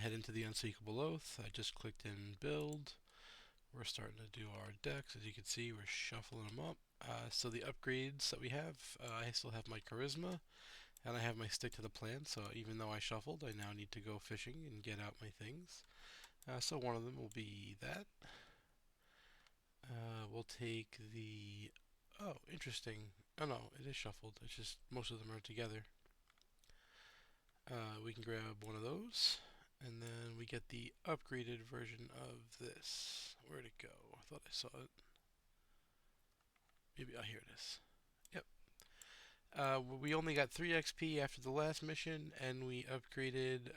head into the Unspeakable Oath. I just clicked in Build. We're starting to do our decks. As you can see, we're shuffling them up. So the upgrades that we have, I still have my Charisma, and I have my Stick to the Plan. So even though I shuffled, I now need to go fishing and get out my things. So one of them will be that. We'll take the... Oh, interesting. Oh no, it is shuffled. It's just most of them are together. We can grab one of those, and then we get the upgraded version of this. Where'd it go? I thought I saw it. Maybe, oh, here it is. Yep. We only got 3 XP after the last mission, and we upgraded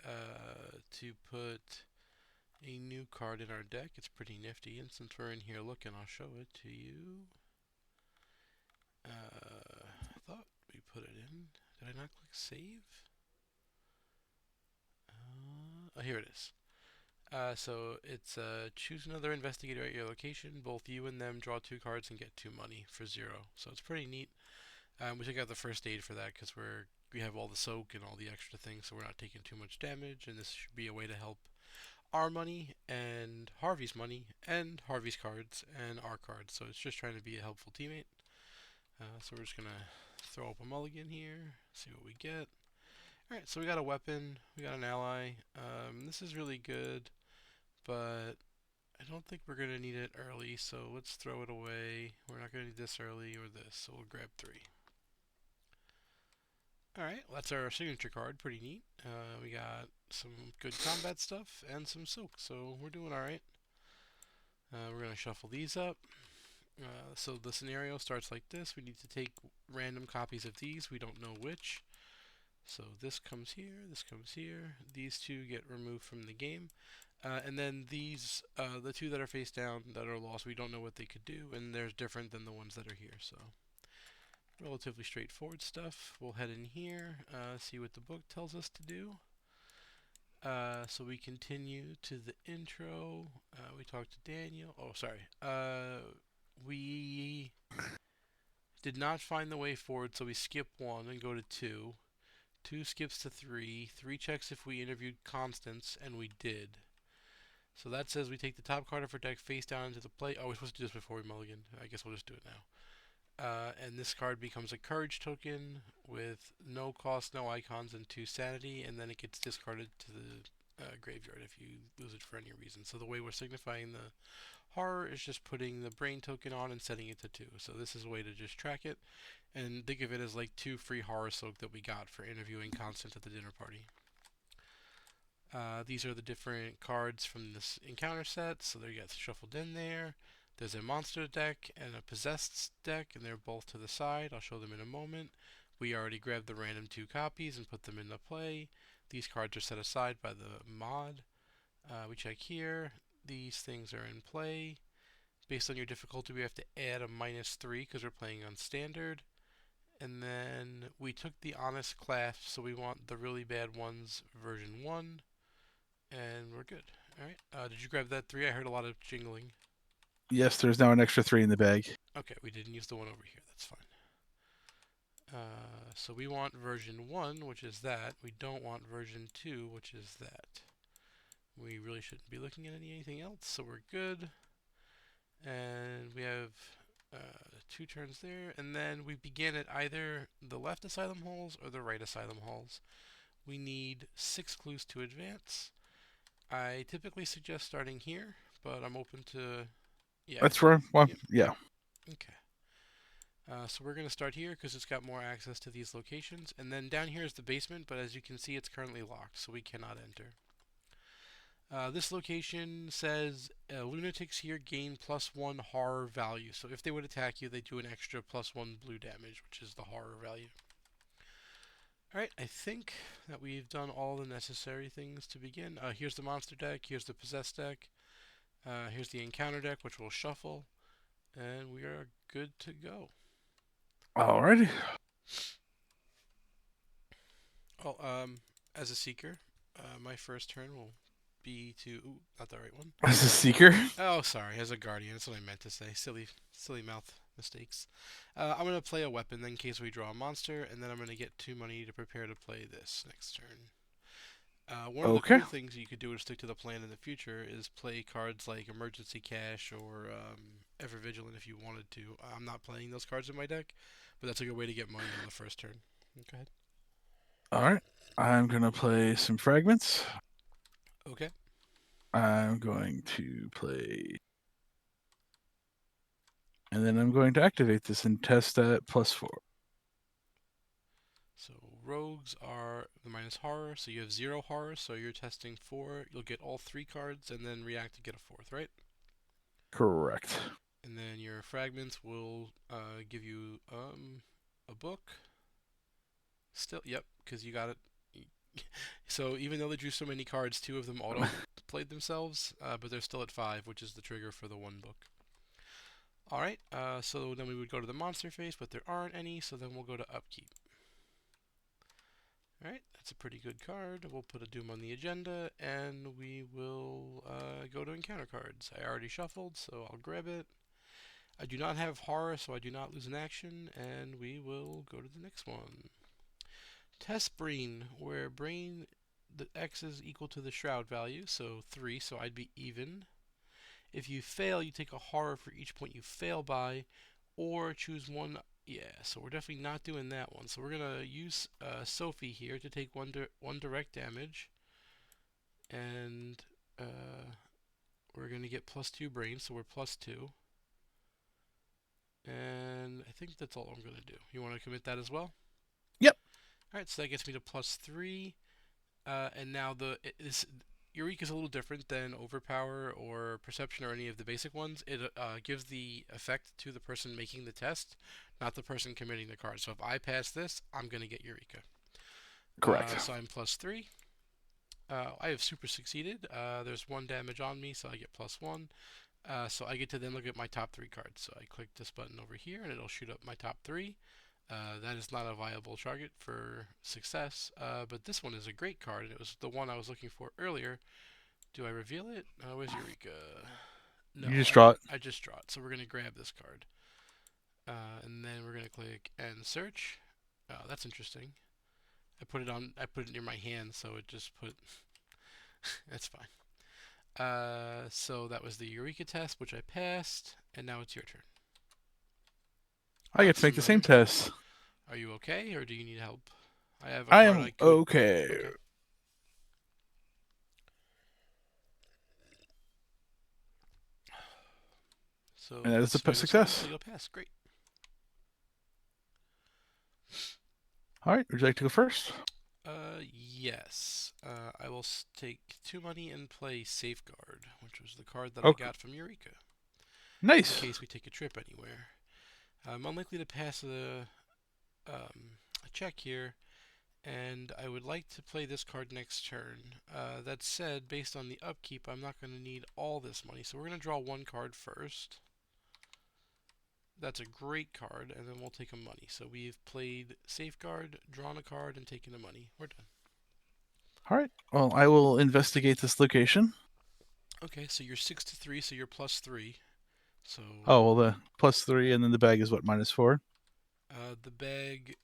to put a new card in our deck. It's pretty nifty, and since we're in here looking, I'll show it to you. I thought we put it in. Did I not click save? Oh, here it is. So it's choose another investigator at your location. Both you and them draw 2 cards and get 2 money for 0. So it's pretty neat. We took out the first aid for that because we have all the soak and all the extra things, so we're not taking too much damage. And this should be a way to help our money and Harvey's money and Harvey's cards and our cards. So it's just trying to be a helpful teammate. So we're just gonna throw up a mulligan here, see what we get. Alright, so we got a weapon, we got an ally. This is really good, but I don't think we're going to need it early, so let's throw it away. We're not going to need this early or this, so we'll grab 3. Alright, well, that's our signature card, pretty neat. We got some good combat stuff and some soak, so we're doing alright. We're going to shuffle these up. So the scenario starts like this. We need to take random copies of these. We don't know which. So this comes here, this comes here. These 2 get removed from the game. And then these, the 2 that are face down, that are lost, we don't know what they could do, and they're different than the ones that are here. So relatively straightforward stuff. We'll head in here, see what the book tells us to do. So we continue to the intro. We talk to Daniel. Oh, sorry. We did not find the way forward, so we skip 1 and go to 2. 2 skips to 3. 3 checks if we interviewed Constance, and we did. So that says we take the top card of our deck face down into the play. Oh, we're supposed to do this before we mulligan. I guess we'll just do it now. And this card becomes a courage token with no cost, no icons, and 2 sanity, and then it gets discarded to the graveyard if you lose it for any reason. So the way we're signifying the horror is just putting the brain token on and setting it to 2. So this is a way to just track it, and think of it as like 2 free horror soak that we got for interviewing Constance at the dinner party. These are the different cards from this encounter set, so they get shuffled in there. There's a monster deck and a possessed deck, and they're both to the side. I'll show them in a moment. We already grabbed the random 2 copies and put them into play. These cards are set aside by the mod. We check here. These things are in play. Based on your difficulty, we have to add a -3 because we're playing on standard. And then we took the honest clasp, so we want the really bad ones version 1. And we're good. Alright. Did you grab that 3? I heard a lot of jingling. Yes, there's now an extra 3 in the bag. Okay, we didn't use the one over here. That's fine. So we want version 1, which is that. We don't want version 2, which is that. We really shouldn't be looking at anything else, so we're good. And we have 2 turns there. And then we begin at either the left asylum halls or the right asylum halls. We need 6 clues to advance. I typically suggest starting here, but I'm open to... Yeah. That's where, well, Yep. Yeah. Okay. So we're going to start here because it's got more access to these locations. And then down here is the basement, but as you can see, it's currently locked, so we cannot enter. This location says lunatics here gain +1 horror value. So if they would attack you, they do an extra +1 blue damage, which is the horror value. Alright, I think that we've done all the necessary things to begin. Here's the monster deck, here's the possessed deck, here's the encounter deck, which we'll shuffle, and we are good to go. Alrighty. Oh, as a seeker, my first turn will be to... Ooh, not the right one. As a seeker? Oh, sorry, as a guardian, that's what I meant to say. Silly mouth mistakes. I'm going to play a weapon then in case we draw a monster, and then I'm going to get 2 money to prepare to play this next turn. One of the Okay. cool things you could do to stick to the plan in the future is play cards like Emergency Cash or Ever Vigilant if you wanted to. I'm not playing those cards in my deck, but that's a good way to get money on the first turn. Go ahead. All right. I'm gonna play some fragments. Okay. I'm going to play, and then I'm going to activate this and test at +4. So rogues are the minus horror, so you have 0 horror, so you're testing 4. You'll get all 3 cards and then react to get a fourth, right? Correct. And then your fragments will give you a book. Still, yep, because you got it. So even though they drew so many cards, 2 of them auto played themselves, but they're still at 5, which is the trigger for the one book. All right, so then we would go to the monster phase, but there aren't any, so then we'll go to upkeep. All right, that's a pretty good card. We'll put a Doom on the agenda, and we will go to encounter cards. I already shuffled, so I'll grab it. I do not have horror, so I do not lose an action, and we will go to the next one. Test Brain, where Brain, the X is equal to the Shroud value, so 3, so I'd be even. If you fail, you take a horror for each point you fail by, or choose one. Yeah, so we're definitely not doing that one. So we're gonna use Sophie here to take one direct damage, and we're gonna get +2 brain, so we're +2. And I think that's all I'm gonna do. You want to commit that as well? Yep. All right, so that gets me to +3. And now this Eureka's a little different than Overpower or Perception or any of the basic ones. It gives the effect to the person making the test, not the person committing the card. So if I pass this, I'm going to get Eureka. Correct. So I'm +3. I have super succeeded. There's 1 damage on me, so I get +1. So I get to then look at my top 3 cards. So I click this button over here, and it'll shoot up my top 3. That is not a viable target for success, but this one is a great card, and it was the one I was looking for earlier. Do I reveal it? Where's Eureka? No, You just draw it. I just draw it. So we're going to grab this card. And then we're going to click and search. Oh, that's interesting. I put it near my hand, so it just put... That's fine. So that was the Eureka test, which I passed, and now it's your turn. I get It's to make the same familiar. test. Are you okay, or do you need help? I have a I card am I could... okay. Okay. And So that is let's a swing this one, success. so you'll pass. Great. All right. Would you like to go first? Yes. I will take 2 money and play Safeguard, which was the card that I Okay. got from Eureka, in Nice. case we take a trip anywhere. I'm unlikely to pass a check here, and I would like to play this card next turn. That said, based on the upkeep, I'm not going to need all this money, so we're going to draw 1 card first. That's a great card, and then we'll take a money. So we've played Safeguard, drawn a card, and taken a money. We're done. All right. Well, I will investigate this location. Okay, so you're 6 to 3, so you're +3. So Oh, well, the +3, and then the bag is what, -4? the bag,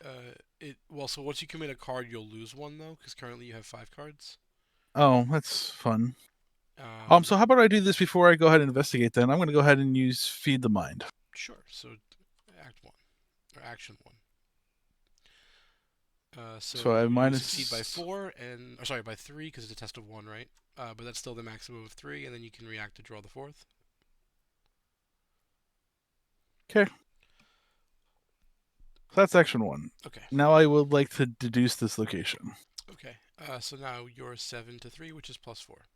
so once you commit a card, you'll lose 1 though, because currently you have 5 cards. Oh, that's fun. Um, So how about I do this before I go ahead and investigate then? I'm going to go ahead and use Feed the Mind. sure. So Act 1 or Action 1. So I So have you succeed by minus. 4 and, or sorry, by 3 because it's a test of 1, right? But that's still the maximum of 3, and then you can react to draw the 4th. Okay. So that's action 1. Okay. Now I would like to deduce this location. Okay. So now you're 7 to 3, which is +4.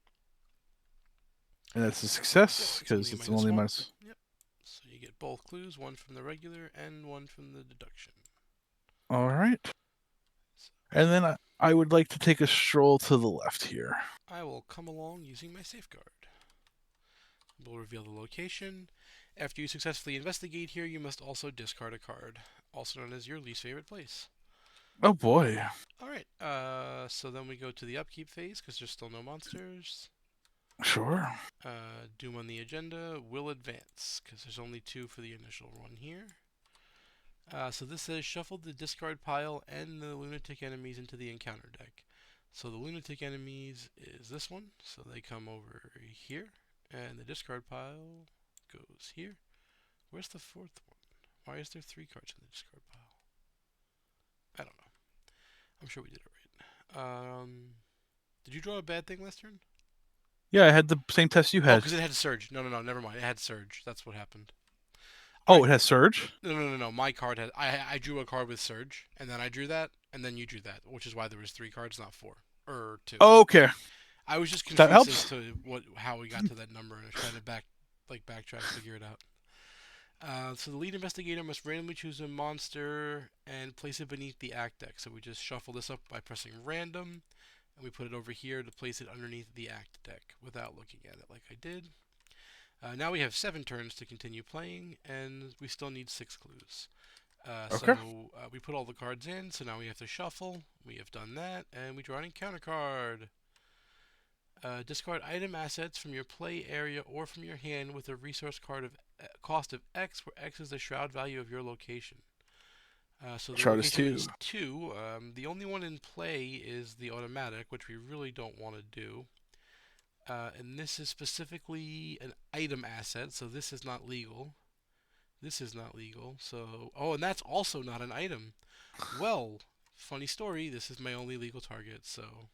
And that's a Yep, success it's only because a it's minus only one. minus. Yep. So you get both clues, 1 from the regular and 1 from the deduction. All right. So And then I would like to take a stroll to the left here. I will come along using my safeguard. We'll reveal the location. After you successfully investigate here, you must also discard a card, also known as your least favorite place. Oh boy. Alright, so then we go to the upkeep phase because there's still no monsters. Sure. Doom on the agenda will advance because there's only 2 for the initial run here. So this says shuffle the discard pile and the lunatic enemies into the encounter deck. So the lunatic enemies is this one. So they come over here, and the discard pile goes here. Where's the fourth one? Why is there 3 cards in the discard pile? I don't know. I'm sure we did it right. Did you draw a bad thing last turn? Yeah, I had the same test you Oh, had. because it had surge. No, no, no. Never mind. It had surge. That's what happened. All Oh, right. it has surge. No, no, no, no. My card had. I drew a card with surge, and then I drew that, and then you drew that, which is why there was 3 cards, not 4 or 2. Okay, I was just that confused as helps. to how we got to that number, and I was trying to backtrack, figure it out. So the lead investigator must randomly choose a monster and place it beneath the act deck. So we just shuffle this up by pressing random, and we put it over here to place it underneath the act deck without looking at it like I did. Now we have 7 turns to continue playing, and we still need 6 clues. Okay, We put all the cards in, so now we have to shuffle. We have done that, and we draw an encounter card. Discard item assets from your play area or from your hand with a resource card of cost of X, where X is the shroud value of your location. So the shroud is location 2. is 2. The only one in play is the automatic, which we really don't want to do. And this is specifically an item asset, so this is not legal. This is not legal. So, oh, and that's also not an item. Well, funny story. This is my only legal target, so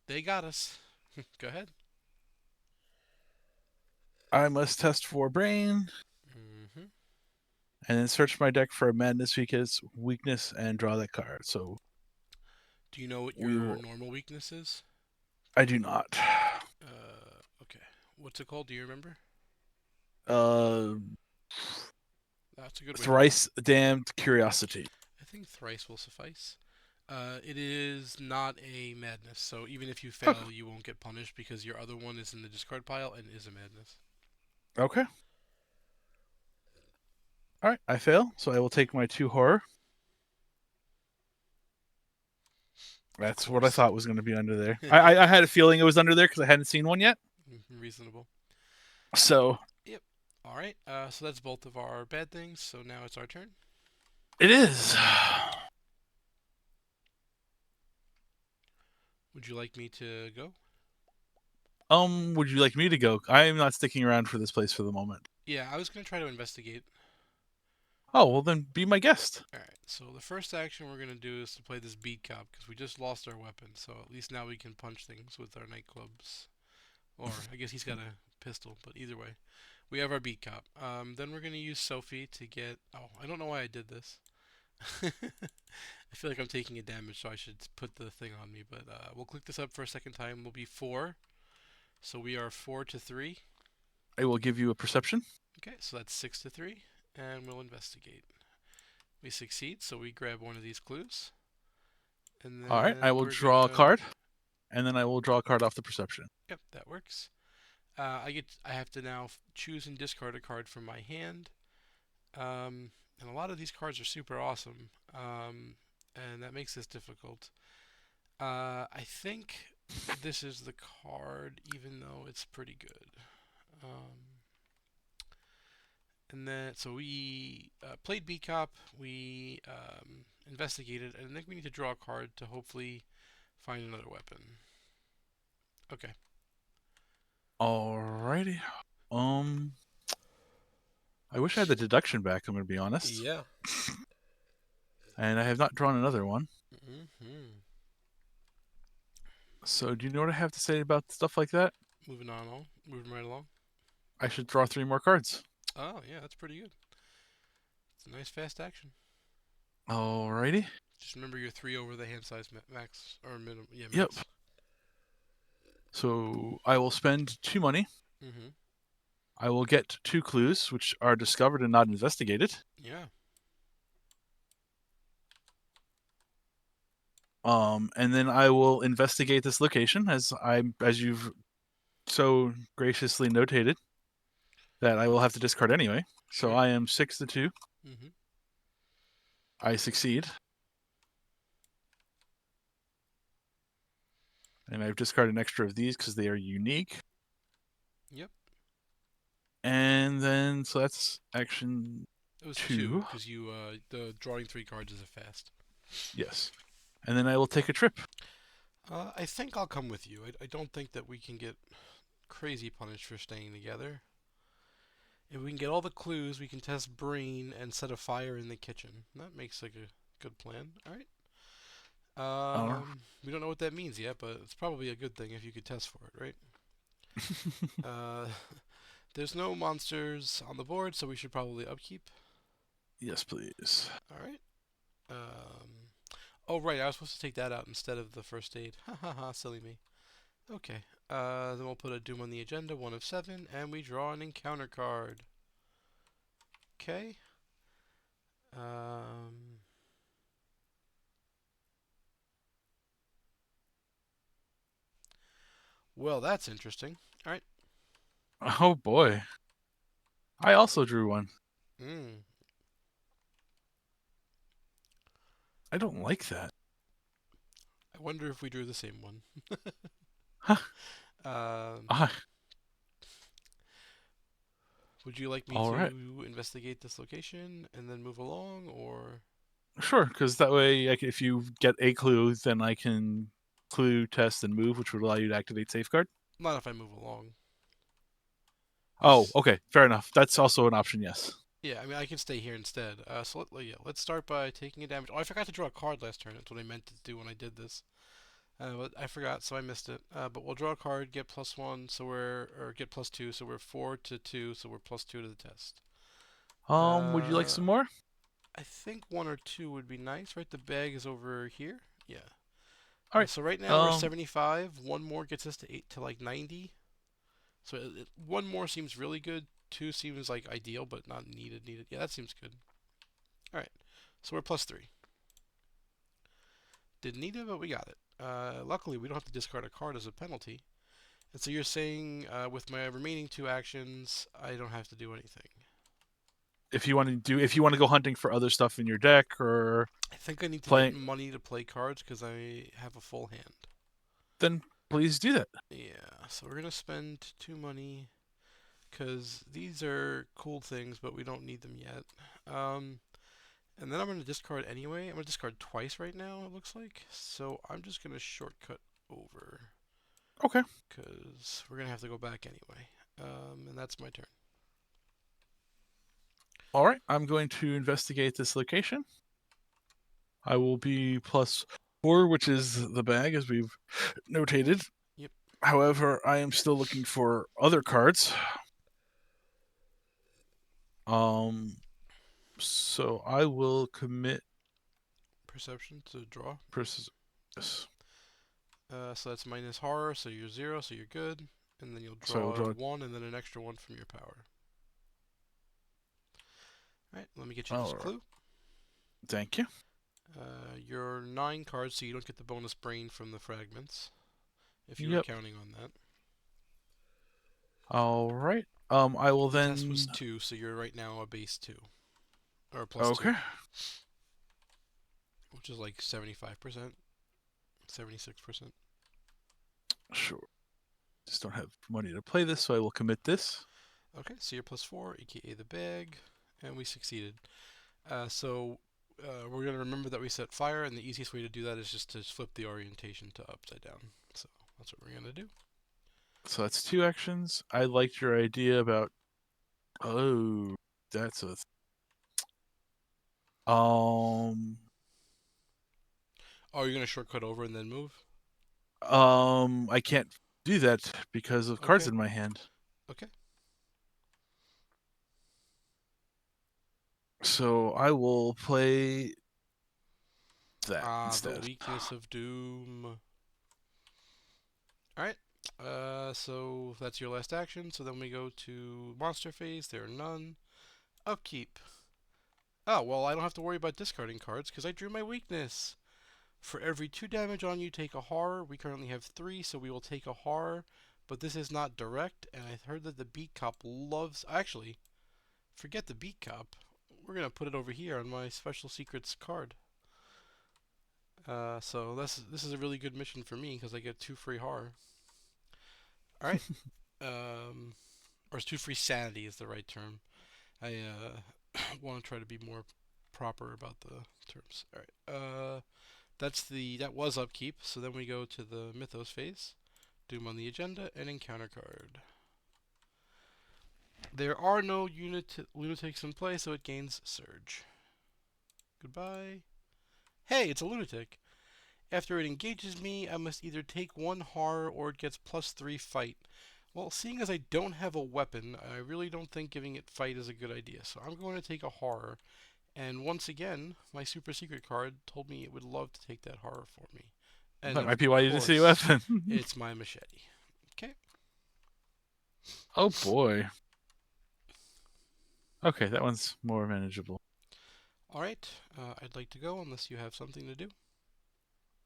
they got us. Go ahead. I must test for brain Mm-hmm. and then search my deck for a madness weakness and draw that card. So Do you know what we your will. normal weakness is? I do not. Okay. What's it called? Do you remember? Uh, That's a good way to know. thrice damned curiosity. I think thrice will suffice. It is not a madness, so even if you Okay. fail, you won't get punished because your other one is in the discard pile and is a madness. Okay. All right. I fail, so I will take my 2 horror. Of That's what I course. thought was going to be under there. I had a feeling it was under there because I hadn't seen one yet. Reasonable. So Yep. All right. So that's both of our bad things. So now it's our turn. it is. Would you like me to go? Would you like me to go? I am not sticking around for this place for the moment. Yeah, I was gonna try to investigate. Oh, well then be my guest. All right. So the first action we're gonna do is to play this beat cop because we just lost our weapon. So at least now we can punch things with our nightclubs. Or I guess he's got a pistol, but either way, we have our beat cop. Then we're gonna use Sophie to get. Oh, I don't know why I did this. I feel like I'm taking a damage, so I should put the thing on me. But we'll click this up for a second time. We'll be 4. So we are 4-3. I will give you a perception. Okay, so that's 6-3, and we'll investigate. We succeed, so we grab one of these clues, and All right. I then will we're draw a gonna. card, and then I will draw a card off the perception. Yep, that works. I have to now choose and discard a card from my hand. And a lot of these cards are super awesome, and that makes this difficult. I think this is the card, even though it's pretty good. Um, and then, so we played B Cop, we investigated, and I think we need to draw a card to hopefully find another weapon. Okay. Alrighty. Um, I wish I had the deduction back. I'm going to be honest, Yeah. and I have not drawn another one. Mm-hmm. So, do you know what I have to say about stuff like that? Moving right along. I should draw 3 more cards. Oh, yeah, that's pretty good. It's a nice fast action. Alrighty. Just remember your 3 over the hand size max, or minimum, yeah, Yep. max. So I will spend 2 money. Mm-hmm. I will get 2 clues, which are discovered and not investigated. Yeah. And then I will investigate this location as you've so graciously notated that I will have to discard anyway. So Sure. I am 6-2. Mm-hmm. I succeed. And I've discarded an extra of these because they are unique. Yep. And then, so that's action It was 2 2. because you the drawing 3 cards is a fast. Yes. and then I will take a trip. I think I'll come with you. I don't think that we can get crazy punished for staying together. If we can get all the clues, we can test brain and set a fire in the kitchen. That makes like a good plan. All right. Uh, We don't know what that means yet, but it's probably a good thing if you could test for it, right? Uh, there's no monsters on the board, so we should probably upkeep. yes, please. All right. Um, oh right, I was supposed to take that out instead of the first aid. Ha ha ha, silly me. Okay. Then we'll put a doom on the agenda, 1 of 7, and we draw an encounter card. Okay. Um, well, that's interesting. All right. Oh boy, I also drew one. Mm. I don't like that. I wonder if we drew the same one. Huh. Um, Ah, would you like me all right. to investigate this location and then move along, or Sure, because that way, if you get a clue, then I can clue, test, and move, which would allow you to activate safeguard. not if I move along? Oh, Cause okay, fair enough. That's also an option. Yes. yeah, I mean I can stay here instead. Yeah, let's start by taking a damage. Oh, I forgot to draw a card last turn. That's what I meant to do when I did this. But I forgot, so I missed it. But we'll draw a card, get +1, so get +2, so we're 4 to 2, so we're +2 to the test. Would you like Uh, some more? I think 1 or 2 would be nice, right? The bag is over here. Yeah. All right. So right now we're Um, 75. One more gets us to like 90. So one more seems really good. Two seems like ideal, but not needed. Needed. Yeah, that seems good. All right. So we're +3. Didn't need it, but we got it. Luckily, we don't have to discard a card as a penalty. And so you're saying with my remaining 2 actions, I don't have to do anything. if you want to go hunting for other stuff in your deck or I think I need to get playing, money to play cards because I have a full hand. then please do that. Yeah, so we're gonna spend 2 money because these are cool things, but we don't need them yet. Um, and then I'm gonna discard anyway. I'm gonna discard twice right now. It looks like. So I'm just gonna shortcut over Okay. because we're gonna have to go back anyway. And that's my turn. All right. I'm going to investigate this location. I will be +4, which is the bag, as we've notated. Yep. However, I am still looking for other cards. Um, so I will commit. Perception to draw. Yes. So that's minus horror, so you're 0, so you're good. And then you'll So I will draw draw. 1 and then an extra 1 from your power. Alright, let me get you this All right. clue. Thank you. You're 9 cards, so you don't get the bonus brain from the fragments, if you were Yep. counting on that. All right. I will The test then. was 2, so you're right now a base 2. Or +2, Okay. which is like 75%, 76%. Sure. Just don't have money to play this, so I will commit this. Okay, so you're +4, aka the bag, and we succeeded. So we're going to remember that we set fire, and the easiest way to do that is just to flip the orientation to upside down. So that's what we're going to do. So that's 2 actions. I liked your idea about. Oh, that's a. Um. Oh, you're going to shortcut over and then move? I can't do that because of cards Okay, in my hand. okay. So I will play that Ah, the instead. weakness of doom. Alright, so that's your last action. So then we go to monster phase. There are none. Upkeep. Oh, well, I don't have to worry about discarding cards because I drew my weakness. For every 2 damage on you, take a horror. We currently have 3, so we will take a horror. But this is not direct, and I heard that the beat cop loves. Actually, forget the beat cop. We're gonna put it over here on my special secrets card. So this is a really good mission for me because I get 2 free horror. All right. Um, or 2 free sanity is the right term. I want to try to be more proper about the terms. All right. That was upkeep. So then we go to the Mythos phase. Doom on the agenda and encounter card. There are no lunatics in play, so it gains Surge. Goodbye. Hey, it's a lunatic. After it engages me, I must either take one horror or it gets +3 fight. Well, seeing as I don't have a weapon, I really don't think giving it fight is a good idea. So I'm going to take a horror. And once again, my super secret card told me it would love to take that horror for me. And That of might be why you didn't see a course, weapon. it's my machete. Okay. Oh boy. Okay, that one's more manageable. Alright, I'd like to go unless you have something to do.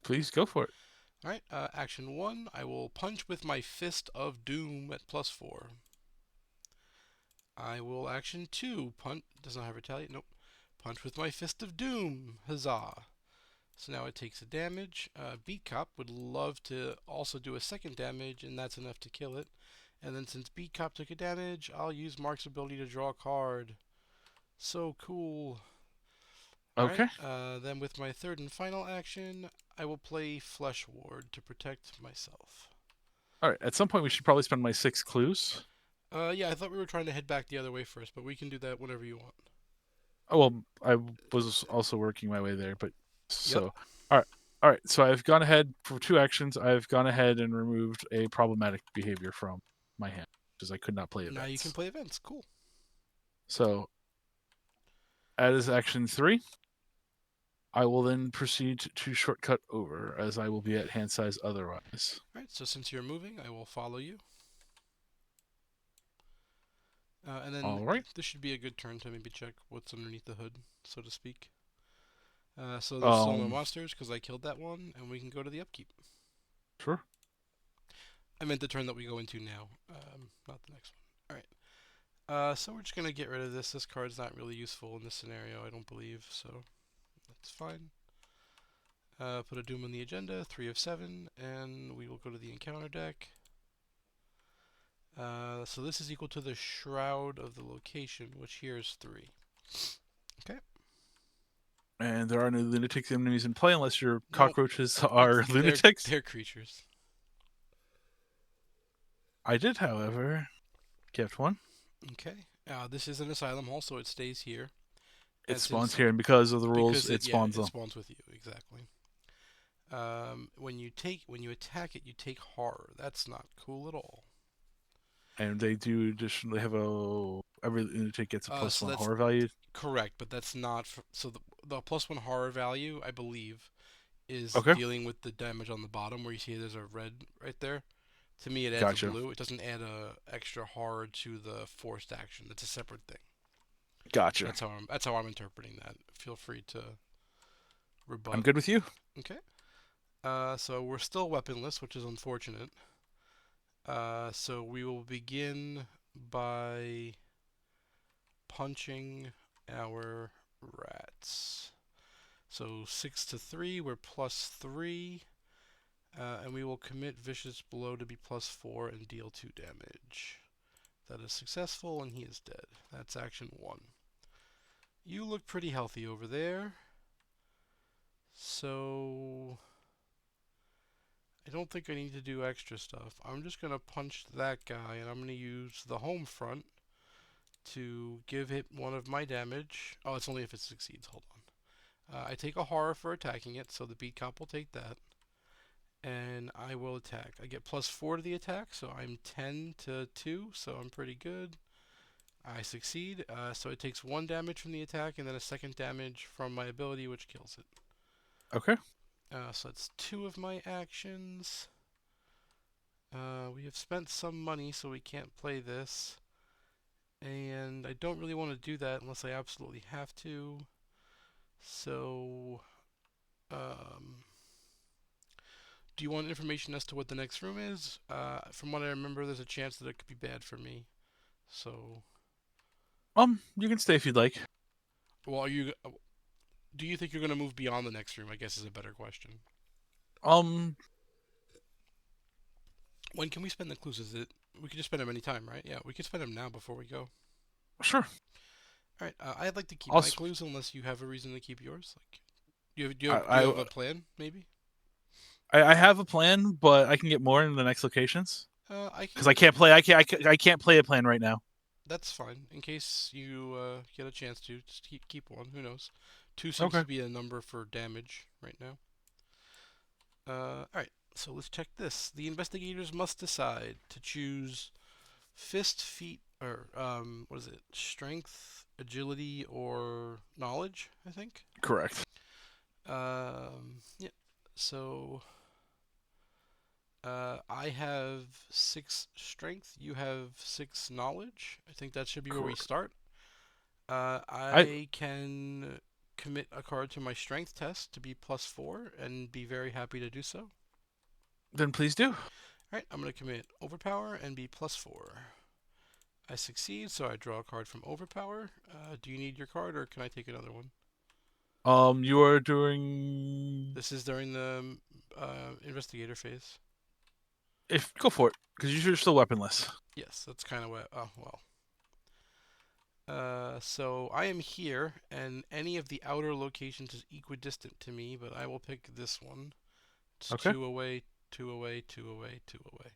Please go for it. Alright, action 1, I will punch with my Fist of Doom at +4. I will action 2, punch, does not have retaliate, nope. Punch with my Fist of Doom, huzzah. So now it takes a damage. Beat Cop would love to also do a second damage, and that's enough to kill it. And then since Beat Cop took a damage, I'll use Mark's ability to draw a card. So cool. Alright, Okay. then with my third and final action, I will play Flesh Ward to protect myself. All right. At some point, we should probably spend my 6 clues. Yeah, I thought we were trying to head back the other way first, but we can do that whenever you want. Oh well, I was also working my way there, but Yep. so all right. All right, so I've gone ahead for 2 actions. I've gone ahead and removed a problematic behavior from my hand because I could not play Now you can events. play events. Cool. So, as action 3, I will then proceed to shortcut over as I will be at hand size otherwise. Alright, so since you're moving, I will follow you. And then All right. this should be a good turn to maybe check what's underneath the hood, so to speak. So there's still no Um, monsters because I killed that one, and we can go to the upkeep. sure. I meant the turn that we go into now, not the next one. Alright. So we're just going to get rid of this. This card's not really useful in this scenario, I don't believe, so that's fine. Put a Doom on the agenda, 3 of 7, and we will go to the encounter deck. So this is equal to the Shroud of the location, which here is 3. Okay. And there are no lunatic enemies in play unless your No, cockroaches are they're lunatics. they're creatures. I did, however, get one. Okay. This is an asylum hall, so it stays here. It And spawns since here, and because of the rules, because it yeah, spawns it them. spawns with you exactly. When you attack it, you take horror. That's not cool at all. And they do additionally have a every lunatic gets a plus So one that's horror value. correct, but that's not so the +1 horror value, I believe, is Okay, dealing with the damage on the bottom where you see there's a red right there. To me, it adds a gotcha, blue. It doesn't add a extra horror to the forced action. That's a separate thing. gotcha. That's how I'm interpreting that. Feel free to I'm rebut. good with you. Okay. So we're still weaponless, which is unfortunate. So we will begin by punching our rats. So 6 to 3, we're +3. And we will commit Vicious Blow to be +4 and deal 2 damage. That is successful, and he is dead. That's action 1. You look pretty healthy over there. So I don't think I need to do extra stuff. I'm just going to punch that guy, and I'm going to use the home front to give it one of my damage. Oh, it's only if it succeeds. Hold on. I take a horror for attacking it, so the beat cop will take that. And I will attack. I get +4 to the attack, so I'm 10 to 2, so I'm pretty good. I succeed, so it takes 1 damage from the attack, and then a second damage from my ability, which kills it. Okay. So that's 2 of my actions. We have spent some money, so we can't play this. And I don't really want to do that unless I absolutely have to. So, do you want information as to what the next room is? From what I remember, there's a chance that it could be bad for me. So, You can stay if you'd like. well, do you think you're going to move beyond the next room? I guess is a better question. Um, When can we spend the clues? Is it we can just spend them anytime, right? Yeah, we can spend them now before we go. sure. All right. I'd like to keep I'll my clues unless you have a reason to keep yours. Like, Do you have a plan maybe? I have a plan, but I can get more in the next locations I because I can. can't play. I can't play a plan right now. That's fine. In case you get a chance to, just keep one. Who knows? Two seems Okay. to be a number for damage right now. All right. So let's check this. The investigators must decide to choose fist, feet, or what is it? Strength, agility, or knowledge. I think. Correct. Yeah. So I have 6 strength. You have 6 knowledge. I think that should be where we Correct. start. I I can commit a card to my strength test to be +4 and be very happy to do so. Then please do. Alright, I'm going to commit Overpower and be +4. I succeed, so I draw a card from Overpower. Do you need your card or can I take another one? You are doing. This is during the investigator phase. If go for it, because you're still weaponless. Yes, that's kind of what. Oh, well. So I am here, and any of the outer locations is equidistant to me, but I will pick this one. It's Okay. 2 away, 2 away, 2 away, 2 away.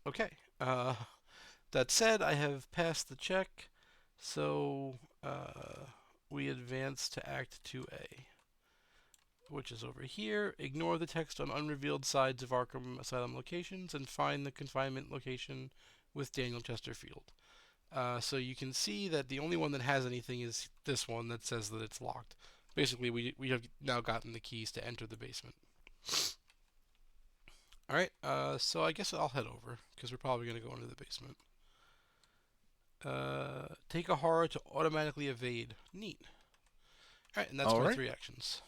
Okay. That said, I have passed the check, so we advance to Act 2A, which is over here. Ignore the text on unrevealed sides of Arkham Asylum locations and find the confinement location with Daniel Chesterfield. So you can see that the only one that has anything is this one that says that it's locked. Basically, we have now gotten the keys to enter the basement. Alright, so I guess I'll head over, because we're probably going to go into the basement. Take a horror to automatically evade. Neat. Alright, and that's All my right. 3 actions.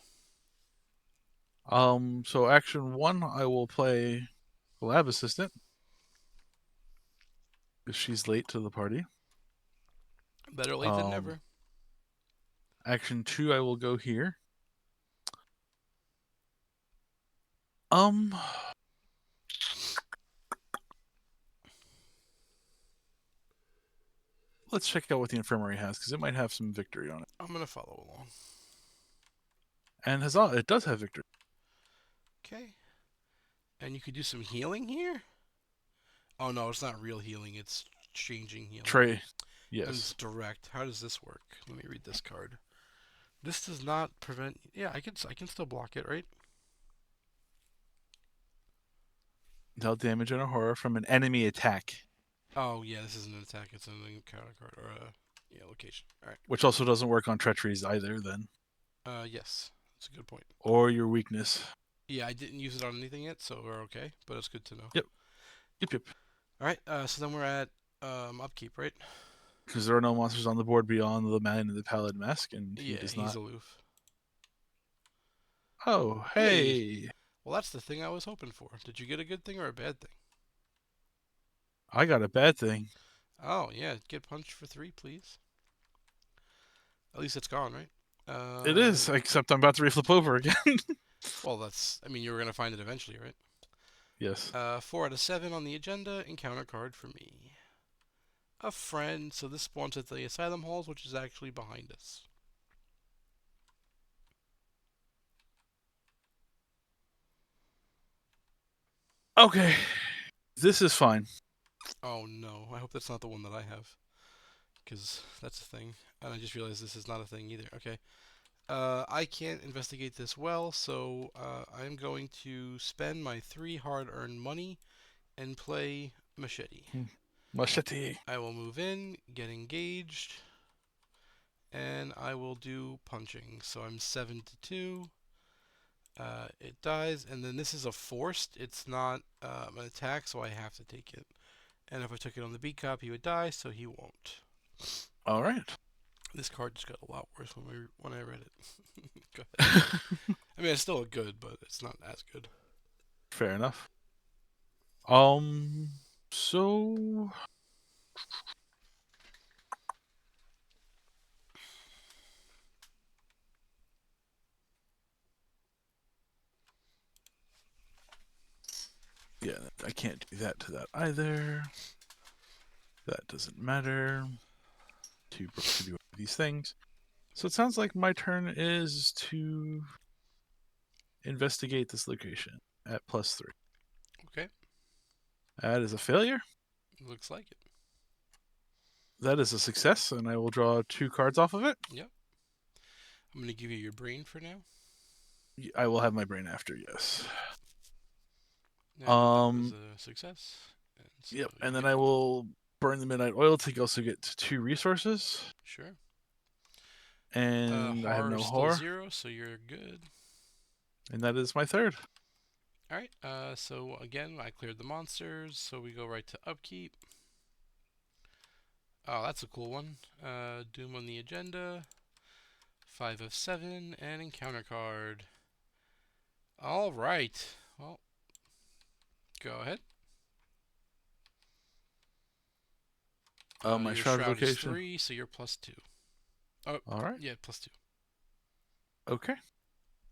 So action one, I will play the lab assistant because she's late to the party. Better late than Um, never. action two, I will go here. Um, let's check out what the infirmary has because it might have some victory on it. I'm going to follow along. And huzzah, it does have victory. Okay. And you could do some healing here? Oh no, it's not real healing, it's changing healing. Trey, And it's yes. direct. How does this work? Let me read this card. This does not prevent. Yeah, I can still block it, right? Dealt damage on a horror from an enemy attack, Oh yeah, this isn't an attack. It's an encounter card or a yeah location. All right. which also doesn't work on treacheries either, then, Yes, that's a good point. or your weakness. Yeah, I didn't use it on anything yet, so we're okay. But it's good to know. Yep, yep, yep. All right. So then we're at upkeep, right? Because there are no monsters on the board beyond the man in the pallid mask, and he Yeah, does he's not. aloof. Oh, Hey, hey, well that's the thing I was hoping for. Did you get a good thing or a bad thing? I got a bad thing. Oh yeah, get punched for 3, please. At least it's gone, right? It is, except I'm about to reflip over again. Well, that's. I mean, you were gonna find it eventually, right? Yes. 4 out of 7 on the agenda. Encounter card for me. A friend. So this spawns at the asylum halls, which is actually behind us. Okay, this is fine. Oh no! I hope that's not the one that I have, because that's a thing. And I just realized this is not a thing either. Okay. I can't investigate this well, so I'm going to spend my 3 hard-earned money and play machete. Machete. I will move in, get engaged, and I will do punching. So I'm 7 to 2. It dies, and then this is a forced. It's not an attack, so I have to take it. And if I took it on the beat cop, he would die, so he won't. All right. This card just got a lot worse when I read it. Go ahead. I mean, it's still good, but it's not as good. Fair enough. So yeah, I can't do that to that either. That doesn't matter. Too broke to do these things. So it sounds like my turn is to investigate this location at +3. Okay, That is a failure. looks like it. That is a success, and I will draw 2 cards off of it. Yep. I'm gonna give you your brain for now. I will have my brain after, yes. And that was Um, a success. And so yep, you and then get I nothing. will burn the midnight oil to also get 2 resources, Sure. and I have Horror is no still horror, 0, so you're good. and that is my third. Alright, so again, I cleared the monsters, so we go right to upkeep. Oh, that's a cool one. Doom on the agenda. 5 of 7, and encounter card. Alright. Well, go ahead. My Your shrouded shroud is location. 3, so you're +2. Oh, All right. yeah, +2. Okay.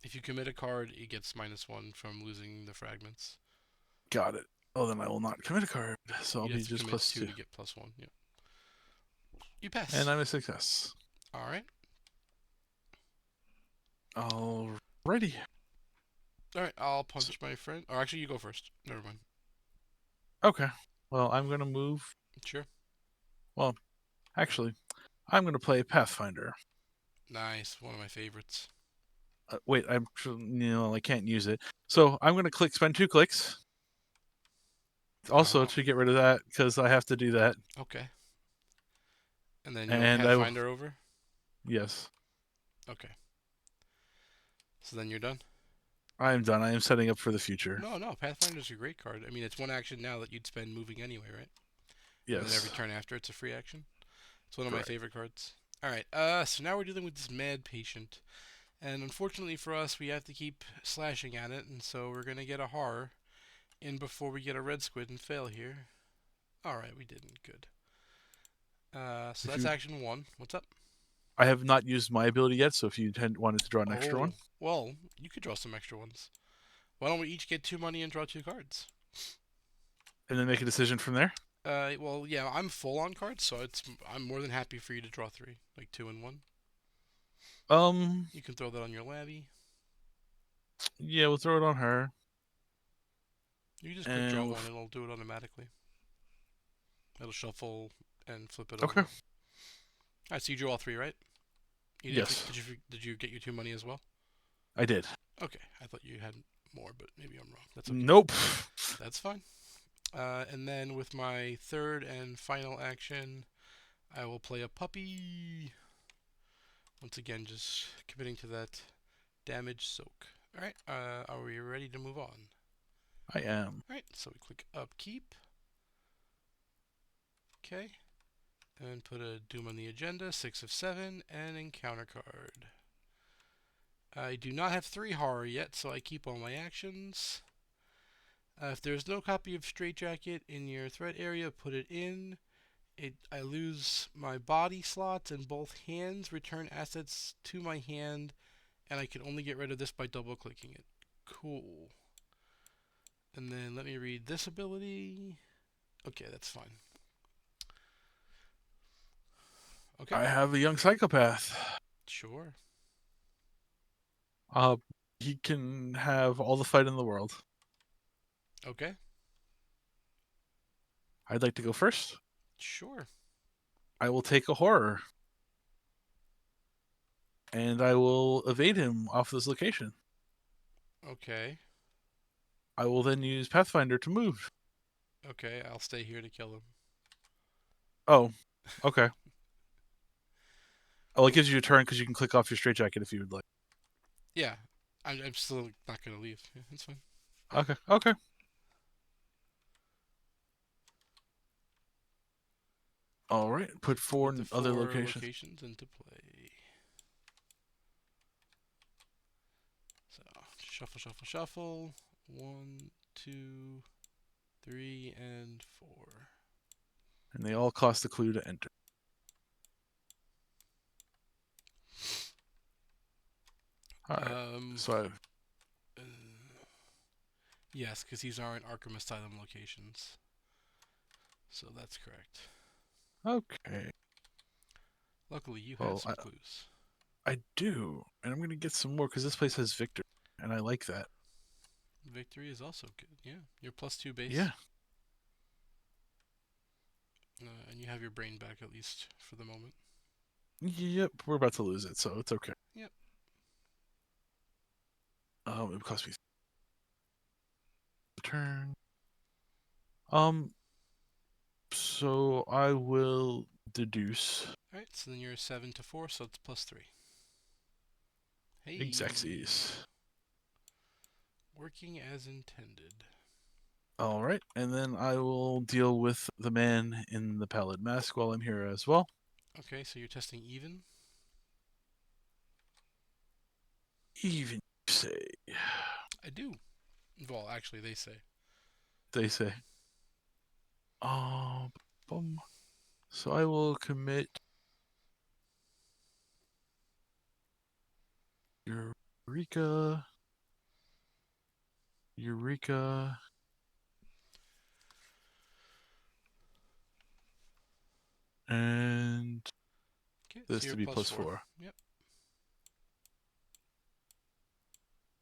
If you commit a card, it gets -1 from losing the fragments. Got it. Oh, then I will not commit a card, so I'll You'd have be to just commit plus 2 two. to get +1. Yep. You And pass. I'm a success. Alright. Alrighty. Alright, I'll So, punch my friend. Or actually, you go first. Never mind. okay. Well, I'm going to move. Sure. Well, actually, I'm going to play Pathfinder. Nice. One of my favorites. Wait, I can't use it. So I'm going to spend 2 clicks. Also Oh, to get rid of that, because I have to do that. okay. And then you'll And I will, Pathfinder over? yes, Okay. So then you're done? I am done. I am setting up for the future. No, no. Pathfinder's a great card. I mean, it's one action now that you'd spend moving anyway, right? And then every Yes, turn after, it's a free action. It's one of my correct. favorite cards. Alright, so now we're dealing with this mad patient. And unfortunately for us, we have to keep slashing at it, and so we're gonna get a horror in before we get a red squid and fail here. Alright, we didn't. Good. So If that's you, action 1. What's up? I have not used my ability yet, so if you wanted to draw an extra Oh, one, well, you could draw some extra ones. Why don't we each get 2 money and draw 2 cards? and then make a decision from there. Well, yeah, I'm full on cards, so I'm more than happy for you to draw 3, like 2 and 1. Um, You can throw that on your labby. yeah, we'll throw it on her. You just quick draw And one, it'll do it automatically. It'll shuffle and flip it okay, over. Alright, so you drew all 3, right? You didn't. yes, Did you get your 2 money as well? I did. Okay, I thought you had more, but maybe I'm wrong. That's okay. Nope. That's fine. And then with my third and final action, I will play a puppy. Once again, just committing to that damage soak. Alright, are we ready to move on? I am. Alright, so we click upkeep. Okay. And put a Doom on the agenda, 6 of 7, and encounter card. I do not have 3 horror yet, so I keep all my actions. If there's no copy of Straitjacket in your threat area, put it in. I lose my body slots and both hands return assets to my hand, and I can only get rid of this by double clicking it. Cool. And then let me read this ability. Okay, that's fine. Okay, I have a young psychopath. sure. Uh, he can have all the fight in the world. Okay, I'd like to go first. sure. I will take a horror, and I will evade him off this location. Okay, I will then use Pathfinder to move. okay, I'll stay here to kill him. Oh, okay. Oh, it Well, gives you a turn because you can click off your straitjacket if you would like. yeah, I'm still not gonna leave. Yeah, that's fine. Okay, okay. All right. Put four Put the other 4 locations. locations into play. So shuffle, shuffle, shuffle. 1, 2, 3, and 4. And they all cost a clue to enter. All right. Um, So uh, yes, because these aren't Arkham Asylum locations. So that's correct. okay. Luckily, you have Well, some clues. I do, and I'm gonna get some more because this place has Victor, and I like that. Victory is also good. Yeah, you're +2 base, Yeah. and you have your brain back at least for the moment. Yep. We're about to lose it, so it's okay. Yep. It cost me a turn. Um. So I will deduce All right. So then you're 7 to 4, so it's +3. Hey, exexies. working as intended. All right, and then I will deal with the man in the pallid mask while I'm here as well. Okay, so you're testing even. Even say, I do. Well, actually, they say. they say. Um, boom. So I will commit Eureka, Eureka, and Okay, so this you're to be +4. +4. Yep.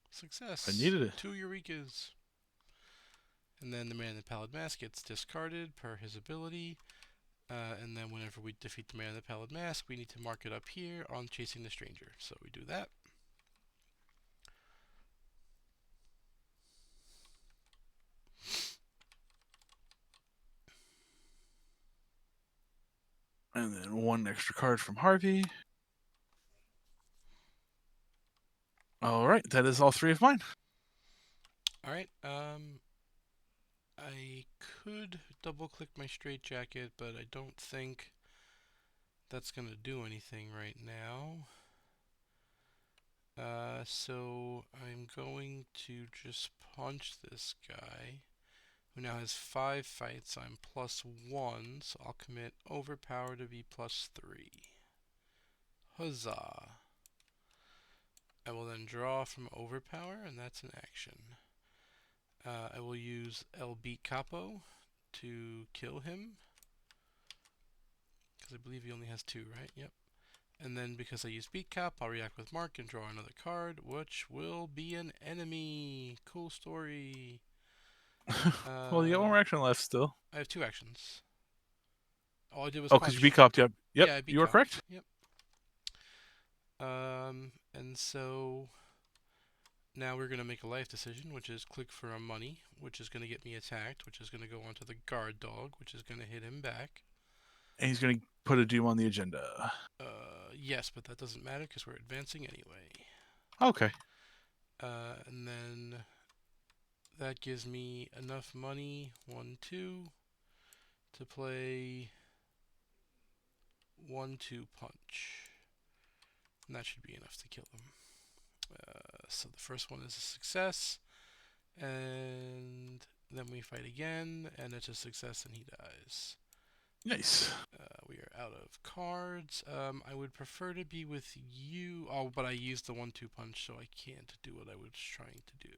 I Success. needed it. 2 Eurekas. And then the man in the pallid mask gets discarded per his ability. And then whenever we defeat the man in the pallid mask, we need to mark it up here on chasing the stranger. So we do that. And then one extra card from Harvey. All right, that is all three of mine. All right. I could double click my straitjacket, but I don't think that's gonna do anything right now. So I'm going to just punch this guy, who now has 5 fights. I'm +1, so I'll commit overpower to be +3. Huzzah! I will then draw from overpower, and that's an action. I will use El Beat Capo to kill him, because I believe he only has 2, right? Yep. And then because I use Beat Cap, I'll react with Mark and draw another card, which will be an enemy. Cool story. Well, you got one Uh, more action left still. I have 2 actions. All I did was Oh, because you beat punch. copped. Yep. Yep. Yeah, I beat You are copped. correct. Yep. And so now we're going to make a life decision, which is click for a money, which is going to get me attacked, which is going to go onto the guard dog, which is going to hit him back. And he's going to put a doom on the agenda. Yes, but that doesn't matter because we're advancing anyway. Okay. And then that gives me enough money, 1, 2, to play 1, 2 punch. And that should be enough to kill them. So the first one is a success, and then we fight again, and it's a success, and he dies. Nice. We are out of cards. I would prefer to be with you. Oh, but I used the 1, 2 punch, so I can't do what I was trying to do.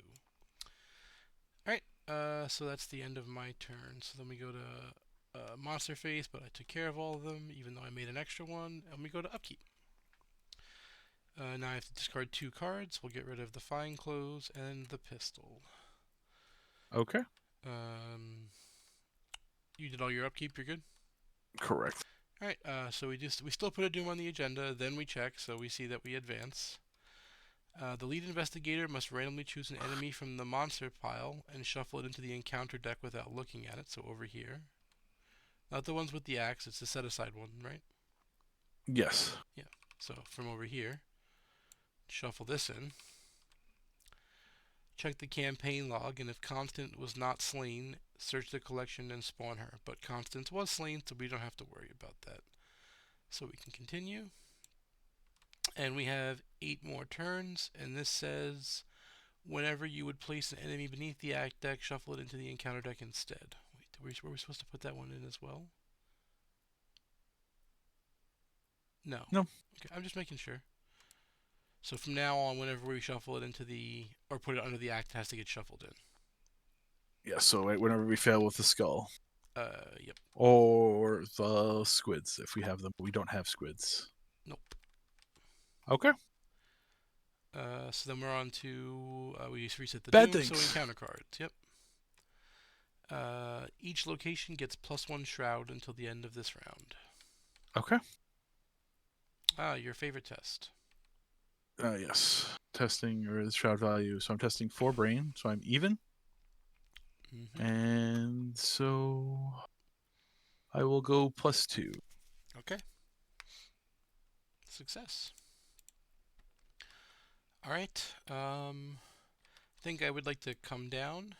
Alright, so that's the end of my turn. So then we go to Monster Phase, but I took care of all of them, even though I made an extra one. And we go to Upkeep. Now I have to discard 2 cards. We'll get rid of the Fine Clothes and the Pistol. Okay. You did all your upkeep. You're good. Correct. All right. So we still put a doom on the agenda. Then we check, so we see that we advance. The lead investigator must randomly choose an enemy from the monster pile and shuffle it into the encounter deck without looking at it. So over here, not the ones with the axe. It's the set aside one, right? Yes. Yeah. So from over here, shuffle this in. Check the campaign log, and if Constant was not slain, search the collection and spawn her. But Constance was slain, so we don't have to worry about that. So we can continue. And we have 8 more turns, and this says whenever you would place an enemy beneath the act deck, shuffle it into the encounter deck instead. Wait, were we supposed to put that one in as well? No. No. Okay, I'm just making sure. So from now on, whenever we shuffle it into the, or put it under the act, it has to get shuffled in. Yeah. So whenever we fail with the skull Yep. or the squids, if we have them, we don't have squids. Nope. Okay. So then we're on to we just reset the Bad doom, so things. encounter cards. Yep. Each location gets +1 shroud until the end of this round. Okay. Your favorite test. Yes. Testing or the shroud value. So I'm testing 4 brain, so I'm even. Mm-hmm. And so I will go +2. Okay. Success. All right. I think I would like to come down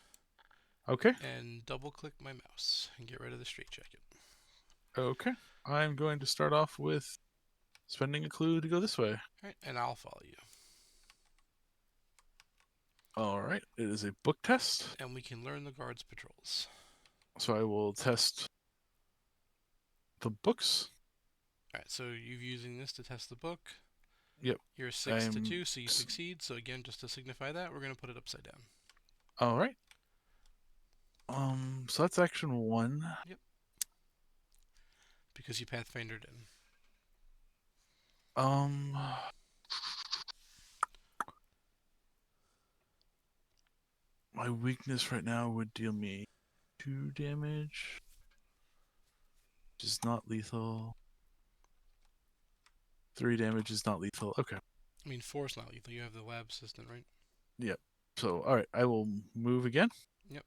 Okay. and double click my mouse and get rid of the straight jacket. Okay. I'm going to start off with spending a clue to go this way. All right, and I'll follow you. All right. It is a book test. And we can learn the guard's patrols. So I will test the books. All right, so you're using this to test the book. Yep. You're 6 to I'm 2, so you succeed. So again, just to signify that, we're going to put it upside down. all right. So that's action 1. Yep. Because you pathfindered in. Um my weakness right now would deal me 2 damage, which is not lethal. 3 damage is not lethal. Okay. I mean, 4's not lethal. You have the lab assistant, right? Yep. So all right, I will move again. Yep.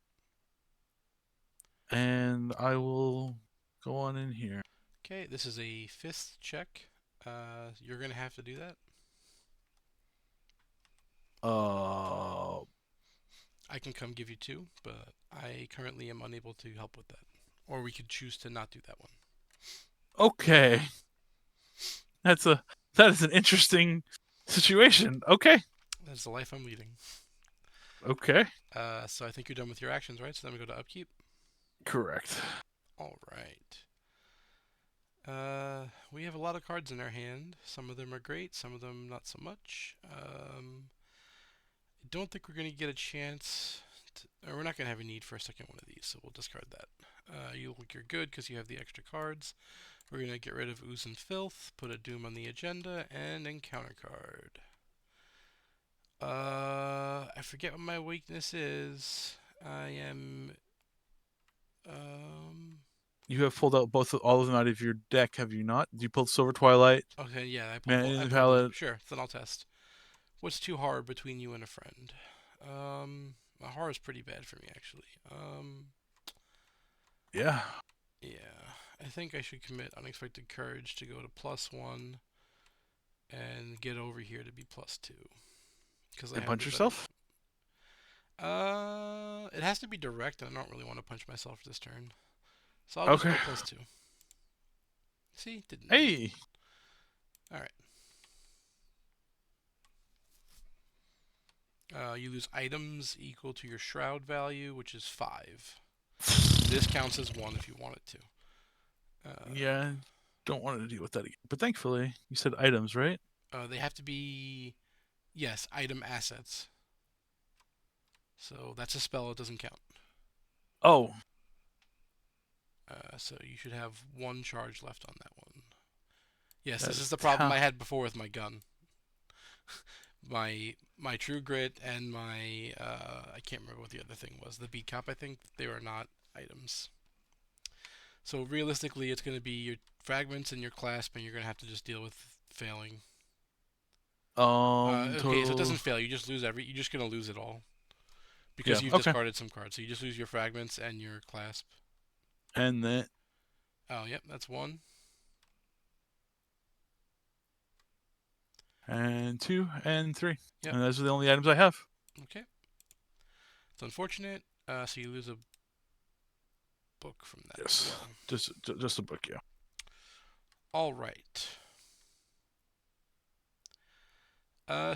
And I will go on in here. Okay, this is a 5th check. You're going to have to do that. Uh I can come give you 2, but I currently am unable to help with that. Or we could choose to not do that one. okay. That is an interesting situation. Okay. That's the life I'm leading. Okay. So I think you're done with your actions, right? So then we go to upkeep. Correct. All right. We have a lot of cards in our hand. Some of them are great, some of them not so much. I don't think we're going to get a chance, or we're not going to have a need for a second one of these, so we'll discard that. You look like you're good because you have the extra cards. We're going to get rid of Ooze and Filth, put a Doom on the agenda, and encounter card. I forget what my weakness is. I am. You have pulled out all of them out of your deck, have you not? You pulled Silver Twilight, Okay, yeah, I pulled Man both. in I the pulled them. Palette. Sure, then I'll test. What's too hard between you and a friend? Hard is pretty bad for me actually. Yeah. Yeah, I think I should commit Unexpected Courage to go to +1 and get over here to be +2 because I And have punch the better. yourself? It has to be direct, and I don't really want to punch myself this turn, so I'll just Okay. go +2. See, didn't need it. Hey. All right. You lose items equal to your shroud value, which is 5. This counts as 1 if you want it to. Yeah. Don't want to deal with that again. But thankfully, you said items, right? They have to be, yes, item assets. So that's a spell, it doesn't count. Oh. So you should have 1 charge left on that one. Yes, That this is is the problem I had before with my gun. my True Grit and my I can't remember what the other thing was. The Beat Cop, I think they are not items. So realistically, it's going to be your fragments and your clasp, and you're going to have to just deal with failing. Okay, so it Total. doesn't fail. You just lose every. You're just going to lose it all Yeah. because you've Okay. discarded some cards. So you just lose your fragments and your clasp. And then Oh, yep, that's 1. and 2 and 3. Yep. And those are the only items I have. Okay. It's unfortunate. So you lose a book from that as Yes. well. Just a book, yeah. All right.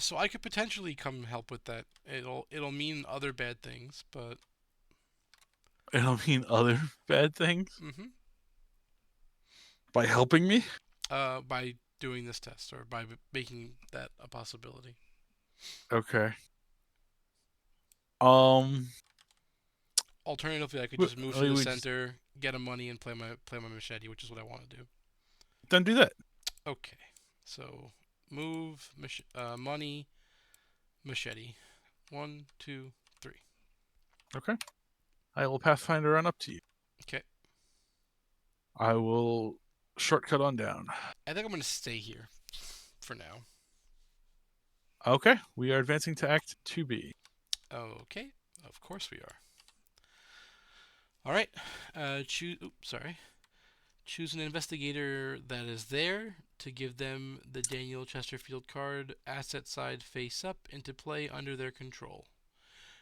So I could potentially come help with that. It'll mean other bad things, but It'll mean other bad things mm-hmm. by helping me. By doing this test or by making that a possibility. Okay. Um. Alternatively, I could just move to the We just center, get a money, and play my machete, which is what I want to do. then do that. Okay. So move, money, machete. One, two, three. Okay. I will Pathfinder on up to you. Okay. I will shortcut on down. I think I'm gonna stay here for now. Okay. We are advancing to Act 2B. Okay. Of course we are. All right. Choose. Oops, sorry. Choose an investigator that is there to give them the Daniel Chesterfield card, asset side face up, into play under their control.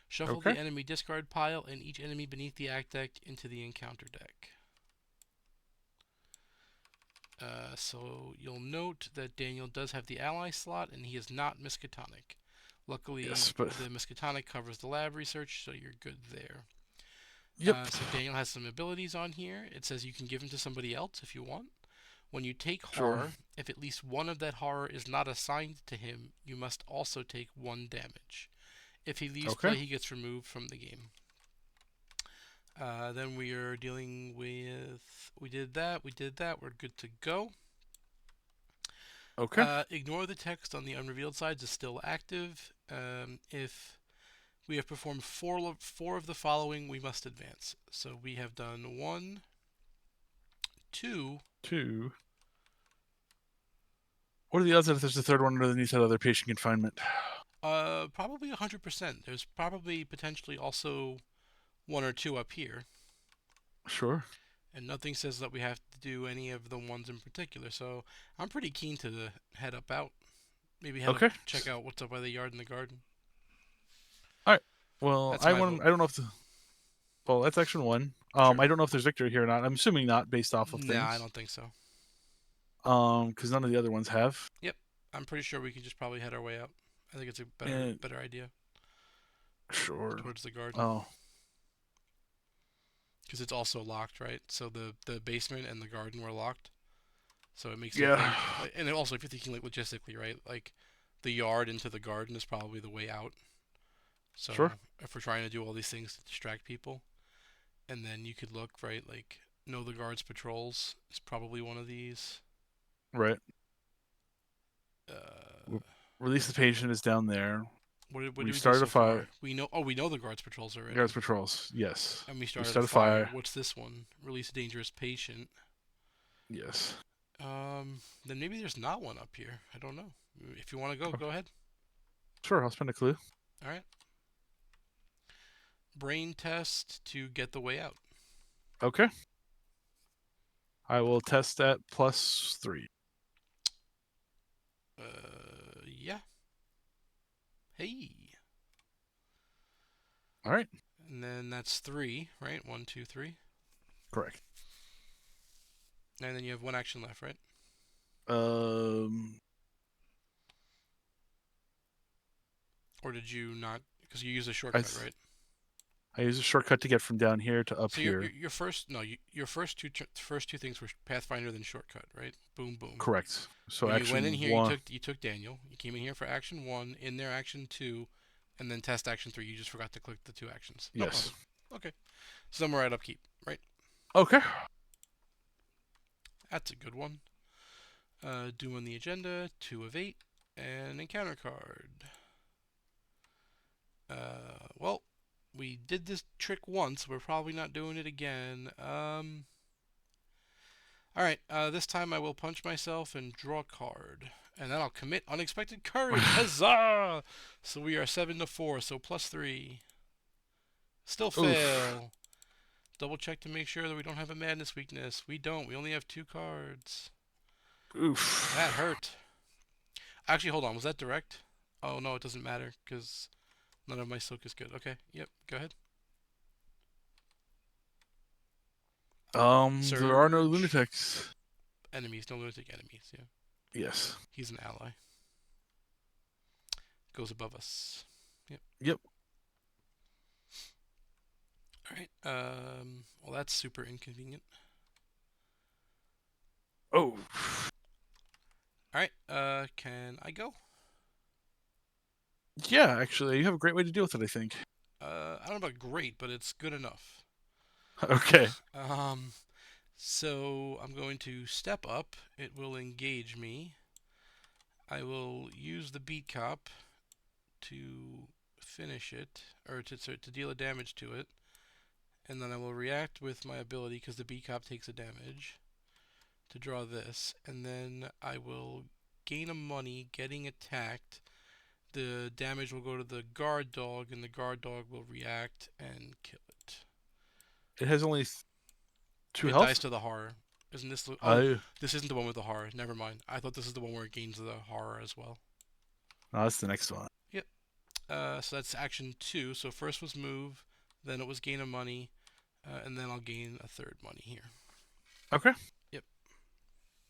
Shuffle Okay. the enemy discard pile and each enemy beneath the act deck into the encounter deck. So you'll note that Daniel does have the ally slot and he is not Miskatonic. Luckily, Yes, but the Miskatonic covers the lab research, so you're good there. yep. So Daniel has some abilities on here. It says you can give them to somebody else if you want. When you take Sure. horror, if at least one of that horror is not assigned to him, you must also take 1 damage. If he leaves Okay. play, he gets removed from the game. Then we are dealing with. We did that. We're good to go. Okay. Ignore the text on the unrevealed sides is still active. If we have performed four of the following, we must advance. So we have done 1, 2. 2. What are the odds that if there's a third one underneath that other patient confinement? Probably 100%. There's probably potentially also 1 or 2 up here. Sure. And nothing says that we have to do any of the ones in particular. So I'm pretty keen to head up out. Maybe head up, Okay. check out what's up by the yard and the garden. All right. Well, That's my vote. I don't know if the. Well, that's action 1. Sure. I don't know if there's victory here or not. I'm assuming not, based off of Nah, I things. don't think so. Because none of the other ones have. Yep. I'm pretty sure we can just probably head our way out. I think it's a And better idea sure. towards the garden Oh, because it's also locked, right? So the basement and the garden were locked. So it makes me yeah. think, and also if you're thinking like logistically, right? Like the yard into the garden is probably the way out. So Sure. if we're trying to do all these things to distract people, and then you could look right, like know the guards patrols is probably one of these. Right. Uh, Release the patient is down there. what We did we do started a so fire. far? We know. Oh, we know the guards patrols Guards already, patrols. Yes. and we We started a started a fire. fire. What's this one? Release a dangerous patient. Yes. Then maybe there's not one up here. I don't know. If you want to go, Okay. go ahead. Sure. I'll spend a clue. All right. Brain test to get the way out. Okay. I will test at +3. Yeah. Hey. All right. And then that's 3, right? One, two, three. Correct. And then you have 1 action left, right? Um. Or did you not? Because you used a I, shortcut, right? I use a shortcut to get from down here to up So here. your first no your first two things were Pathfinder then shortcut, right? Boom boom. Correct. So When you went in action here, 1. you took Daniel. You came in here for action 1, in there action 2, and then test action 3. You just forgot to click the 2 actions. No Yes. problem. Okay. So then we're at upkeep, right? Okay. That's a good one. Doing the agenda, 2 of 8, and encounter card. Well, we did this trick once. We're probably not doing it again. Alright, this time I will punch myself and draw a card. And then I'll commit unexpected courage. Huzzah! So we are 7 to 4, so +3. Still Oof. fail. Double check to make sure that we don't have a madness weakness. We don't. We only have 2 cards. Oof. That hurt. Actually, hold on. Was that direct? Oh, no, it doesn't matter because none of my silk is good. Okay, yep, go ahead. There are no Surge. lunatics. Enemies, no lunatic enemies. Yeah, Yes. he's an ally. Goes above us. Yep. Yep. All right. Well, that's super inconvenient. Oh. All right. Can I go? Yeah, actually, you have a great way to deal with it, I think. I don't know about great, but it's good enough. Okay. So I'm going to step up. It will engage me. I will use the beat cop to finish it, or to deal a damage to it, and then I will react with my ability because the beat cop takes a damage to draw this, and then I will gain a money getting attacked. The damage will go to the guard dog, and the guard dog will react and kill it. It has only two It dies health. to the horror. Isn't this? Oh, I this isn't the one with the horror. Never mind. I thought this is the one where it gains the horror as well. No, that's the next one. Yep. So that's action two. So first was move, then it was gain of money, and then I'll gain a third money here. Okay. Yep.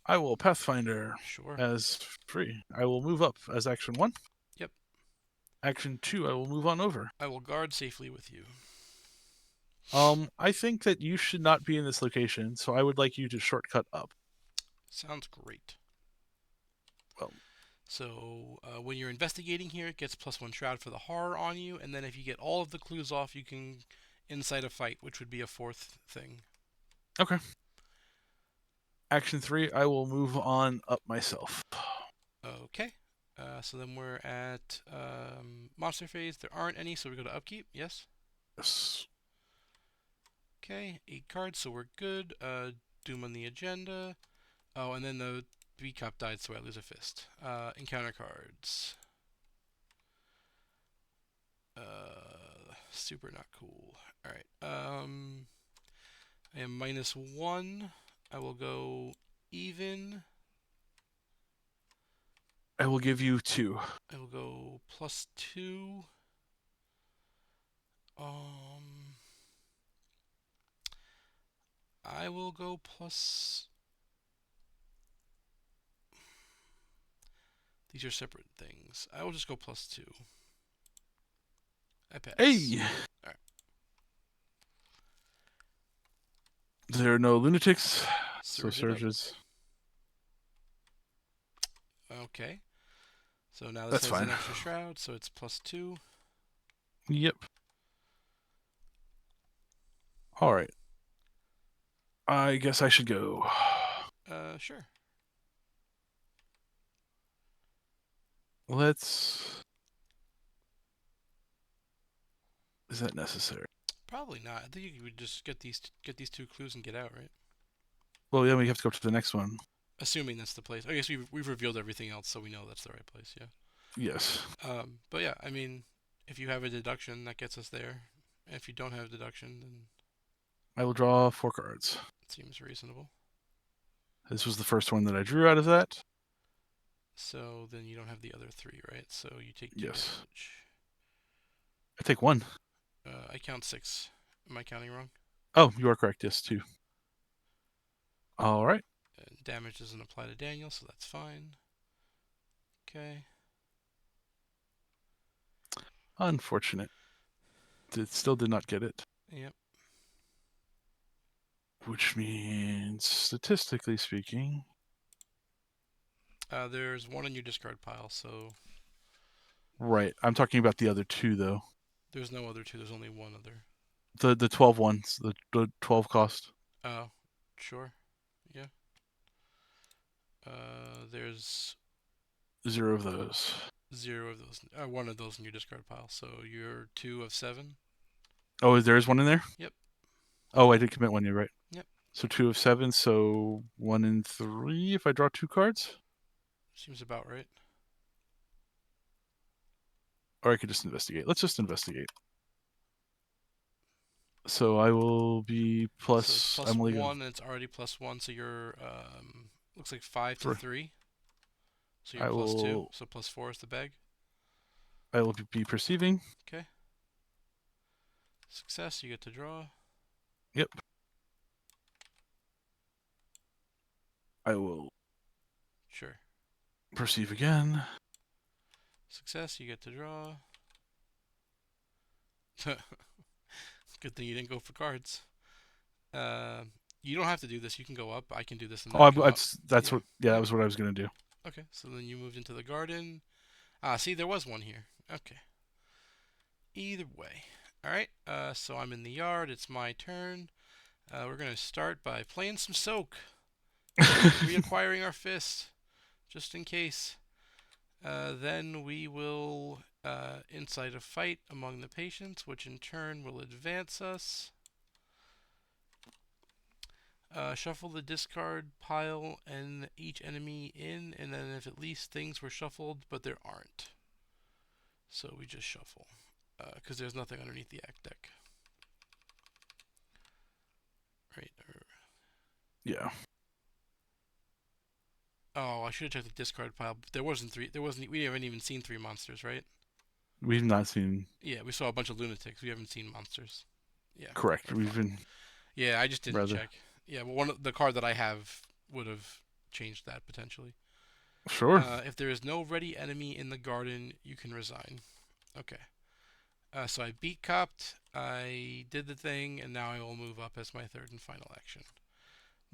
I will Pathfinder Sure. as free. I will move up as action 1. Yep. Action 2, I will move on over. I will guard safely with you. I think that you should not be in this location, so I would like you to shortcut up. Sounds great. Well, So when you're investigating here, it gets +1 shroud for the horror on you, and then if you get all of the clues off, you can incite a fight, which would be a fourth thing. okay. Action 3, I will move on up myself. Okay. So then we're at monster phase. There aren't any, so we go to upkeep. Yes. Yes. Okay. 8 cards, so we're good. Doom on the agenda. Oh, and then the B cup died, so I lose a fist. Encounter cards. Super not cool. All right. I am -1. I will go even. I will give you 2. I will go +2. I will go plus. These are separate things. I will just go +2. I pass. Hey! Alright. There are no lunatics, so Surge it up. surges. Okay. So now this That's has fine. an extra shroud, so it's +2. Yep. Alright. I guess I should go. Sure. Let's. Is that necessary? Probably not. I think you would just get these 2 clues and get out, right? Well, yeah, we have to go to the next one. Assuming that's the place. I guess we've revealed everything else, so we know that's the right place. Yeah. Yes. But yeah, I mean, if you have a deduction, that gets us there. And if you don't have deduction, then I will draw 4 cards. it seems reasonable. This was the first one that I drew out of that. So then you don't have the other 3, right? So you take 2 Yes. damage. I take 1. I count 6. Am I counting wrong? Oh, you are correct. Yes, 2. All right. And damage doesn't apply to Daniel, so that's fine. Okay. Unfortunate. It still did not get it. Yep. Which means, statistically speaking, There's 1 in your discard pile, so right. I'm talking about the other 2, though. there's no other 2. There's only 1 other. The 12 ones, the 12 cost. Oh, sure. Yeah. There's 0 of those. 0 of those. 1 of those in your discard pile. So you're 2 of 7. Oh, there is 1 in there? Yep. Oh, I did commit 1. You're right. Yep. So 2 of 7. So 1 in 3 if I draw 2 cards. Seems about right. Or I could just investigate. Let's just investigate. So I will be plus. So it's plus Emily 1, and it's already +1. So you're looks like 5 to 3. So you're I +2. will. So +4 is the bag. I will be perceiving. Okay. Success. You get to draw. Yep. I will Sure. perceive again. Success. You get to draw. Good thing you didn't go for cards. You don't have to do this. You can go up. I can do this and then Oh, come up. that's Yeah. what. Yeah, Yep. that was what I was gonna do. Okay, so then you moved into the garden. See, there was one here. Okay. Either way. Alright, so I'm in the yard. It's my turn. We're going to start by playing some soak. Reacquiring our fist. Just in case. Then we will incite a fight among the patients, which in turn will advance us. Shuffle the discard pile and each enemy in, and then if at least things were shuffled, but there aren't. So we just shuffle, because there's nothing underneath the act deck. Right. Yeah. Oh, I should have checked the discard pile. There wasn't three. There wasn't. We haven't even seen three monsters, right? We've not seen. Yeah, we saw a bunch of lunatics. We haven't seen monsters. Yeah, Correct. we're We've fine. been Yeah, I just didn't rather. check. Yeah, but the card that I have would have changed that potentially. Sure. If there is no ready enemy in the garden, you can resign. Okay. So I beat copped. I did the thing, and now I will move up as my third and final action.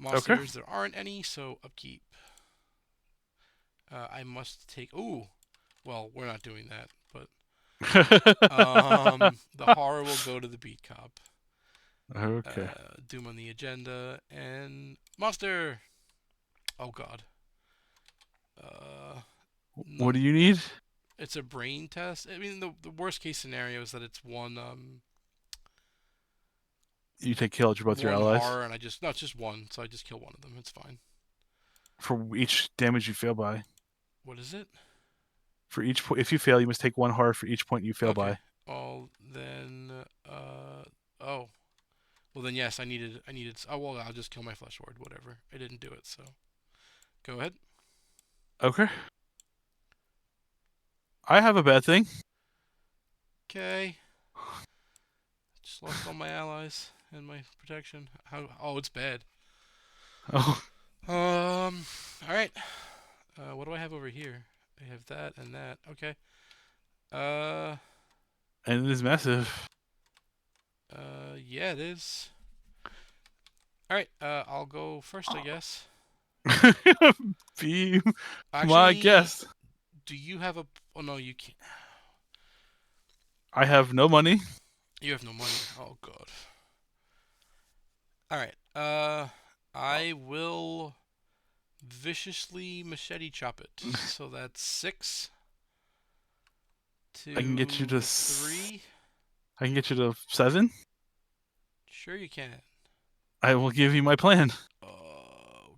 Okay. Monsters, there aren't any, so upkeep. I must take. Ooh, well, we're not doing that, but the horror will go to the beat cop. Okay. Doom on the agenda and monster. Oh God. Uh, What num. do you need? It's a brain test. I mean, the worst case scenario is that it's You take kill with both your one allies horror, and I just no, it's just one, so I just kill one of them. It's fine. for each damage you fail by. What is it? For each if you fail, you must take one horror for each point you fail Okay. by. Well then, oh, well then yes, I needed. Oh well, I'll just kill my flesh ward. Whatever. I didn't do it, so go ahead. Okay. I have a bad thing. Okay. Just lost all my allies and my protection. How? Oh, it's bad. Oh, All right. What do I have over here? I have that and that. Okay. Uh. and it is massive. Yeah, it is. All right. I'll go first, I guess. Be my Actually, guest. do you have a? Oh no, you can't. I have no money. You have no money. Oh God. All right. I will viciously machete chop it. So that's six I can get you to. to three. I can get you to 7. Sure, you can. I will give you my plan.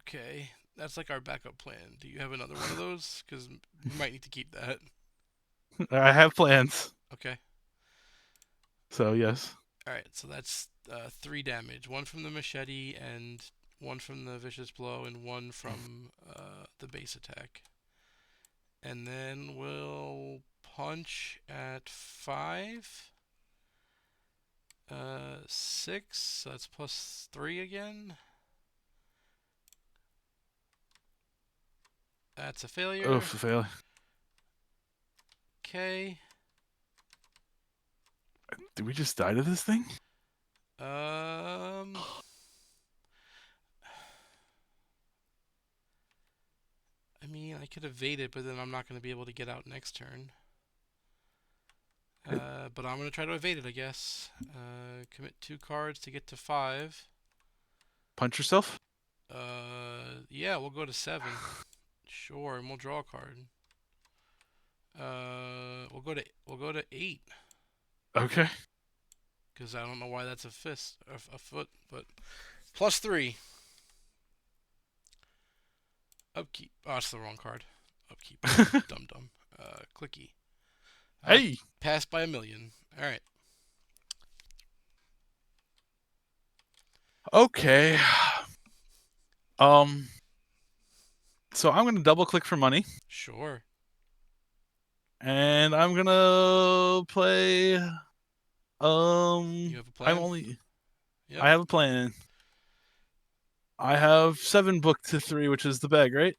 Okay. That's like our backup plan. Do you have another one of those? Because we might need to keep that. I have plans. Okay. So yes. All right. So that's three damage. One from the machete, and one from the vicious blow, and one from the base attack. And then we'll punch at 5. 6. So that's plus 3 again. That's a Oh, failure. fail. Okay. Did we just die to this thing? Um. I mean, I could evade it, but then I'm not going to be able to get out next turn. But I'm going to try to evade it, I guess. Commit 2 cards to get to 5. Punch yourself? Yeah, we'll go to 7. Sure, and we'll draw a card. We'll go to 8. Okay. Because I don't know why that's a fist, a foot, but plus 3. Upkeep. Oh, that's the wrong card. Upkeep. Dum dum. Clicky. Hey. Passed by a million. All right. Okay. Um. So I'm gonna double click for money, Sure. and I'm gonna play. You have a I'm plan? only. Yep. I have a plan. I have 7 booked to 3, which is the bag, right?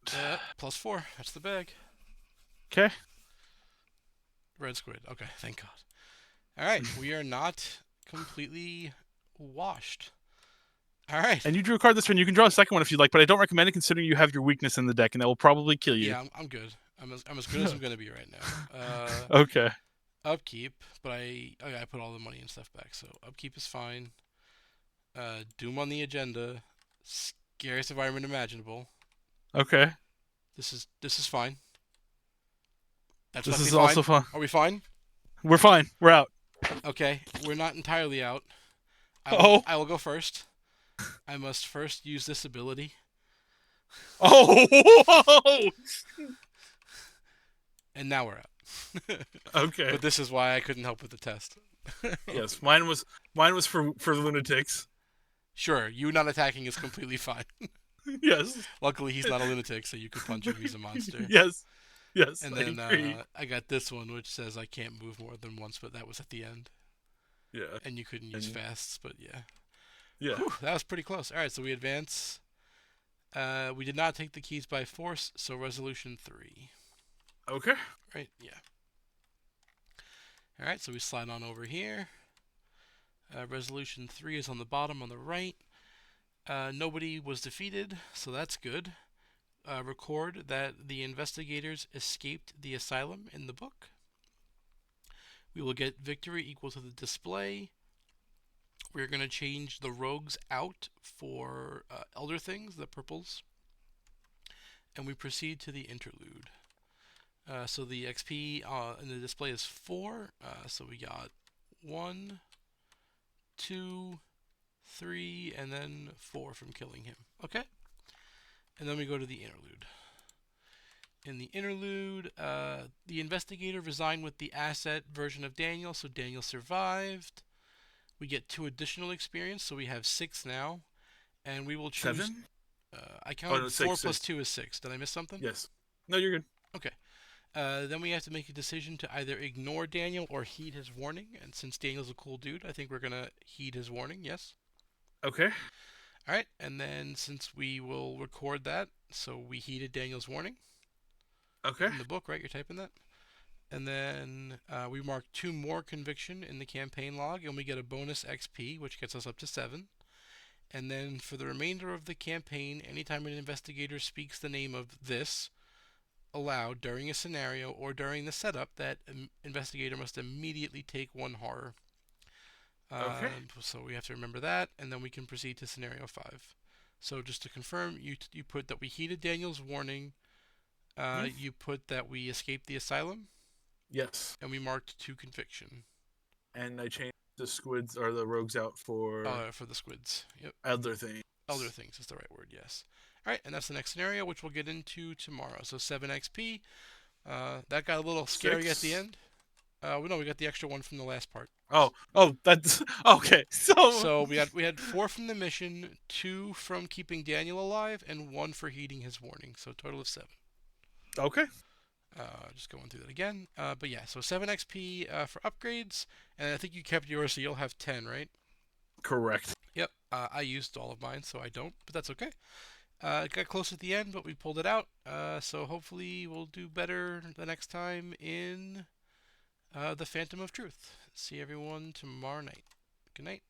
Plus 4. That's the bag. Okay. Red squid. Okay, thank God. All right. We are not completely washed. All right. And you drew a card this turn. You can draw a second one if you like, but I don't recommend it considering you have your weakness in the deck, and that will probably kill you. Yeah, I'm good. I'm as good as I'm gonna be right now. Okay. Upkeep, but I put all the money and stuff back, so upkeep is fine. Doom on the agenda. Scariest environment imaginable. Okay. This is fine. That's This perfectly is also fine. fun. Are we fine? We're fine. We're out. Okay, we're not entirely out. I will. Oh, I will go first. I must first use this ability, oh, and now we're out. okay. But this is why I couldn't help with the test. Yes, mine was for lunatics. Sure, you not attacking is completely fine. Yes, Luckily, he's not a lunatic, so you could punch him. He's a monster. yes, yes. And I then agree. I got this one, which says I can't move more than once, but that was at the end. Yeah, And you couldn't use and fasts, but yeah. yeah. Whew, that was pretty close. All right, so we advance. We did not take the keys by force, so resolution 3. Okay. Right? Yeah. All right, so we slide on over here. Resolution 3 is on the bottom on the right. Nobody was defeated, so that's good. Record that the investigators escaped the asylum in the book. We will get victory equal to the display. We're going to change the rogues out for elder things, the purples. And we proceed to the interlude. So the XP in the display is 4. So we got 1, 2, 3, and then 4 from killing him. Okay? And then we go to the interlude. In the interlude, the investigator resigned with the asset version of Daniel, so Daniel survived. We get 2 additional experience, so we have 6 now. And we will choose. 7. I Oh counted no, 4 6, plus 6. 2 is 6. Did I miss something? Yes. No, you're good. Okay. Then we have to make a decision to either ignore Daniel or heed his warning. And since Daniel's a cool dude, I think we're going to heed his warning, yes? Okay. Alright, and then since we will record that, so we heeded Daniel's warning Okay. in the book, right? You're typing that? And then we mark 2 more conviction in the campaign log, and we get a bonus XP, which gets us up to 7. And then for the remainder of the campaign, anytime an investigator speaks the name of this aloud during a scenario or during the setup, that investigator must immediately take 1 horror. Okay. So we have to remember that, and then we can proceed to scenario 5. So just to confirm, you put that we heeded Daniel's warning, you put that we escaped the asylum, Yes. and we marked 2 conviction. And I changed the squids or the rogues out For the squids. Yep. elder things. Elder things is the right word, yes. Alright, and that's the next scenario, which we'll get into tomorrow. So 7 XP. That got a little scary at the end. No, we got the extra 1 from the last part. Oh, that's okay. So we had 4 from the mission, 2 from keeping Daniel alive, and 1 for heeding his warning. So a total of 7. Okay. Just going through that again. But yeah, so 7 XP for upgrades, and I think you kept yours, so you'll have 10, right? Correct. Yep. I used all of mine, so I don't, but that's okay. It got close at the end, but we pulled it out. So hopefully we'll do better the next time in the Phantom of Truth. See everyone tomorrow night. Good night.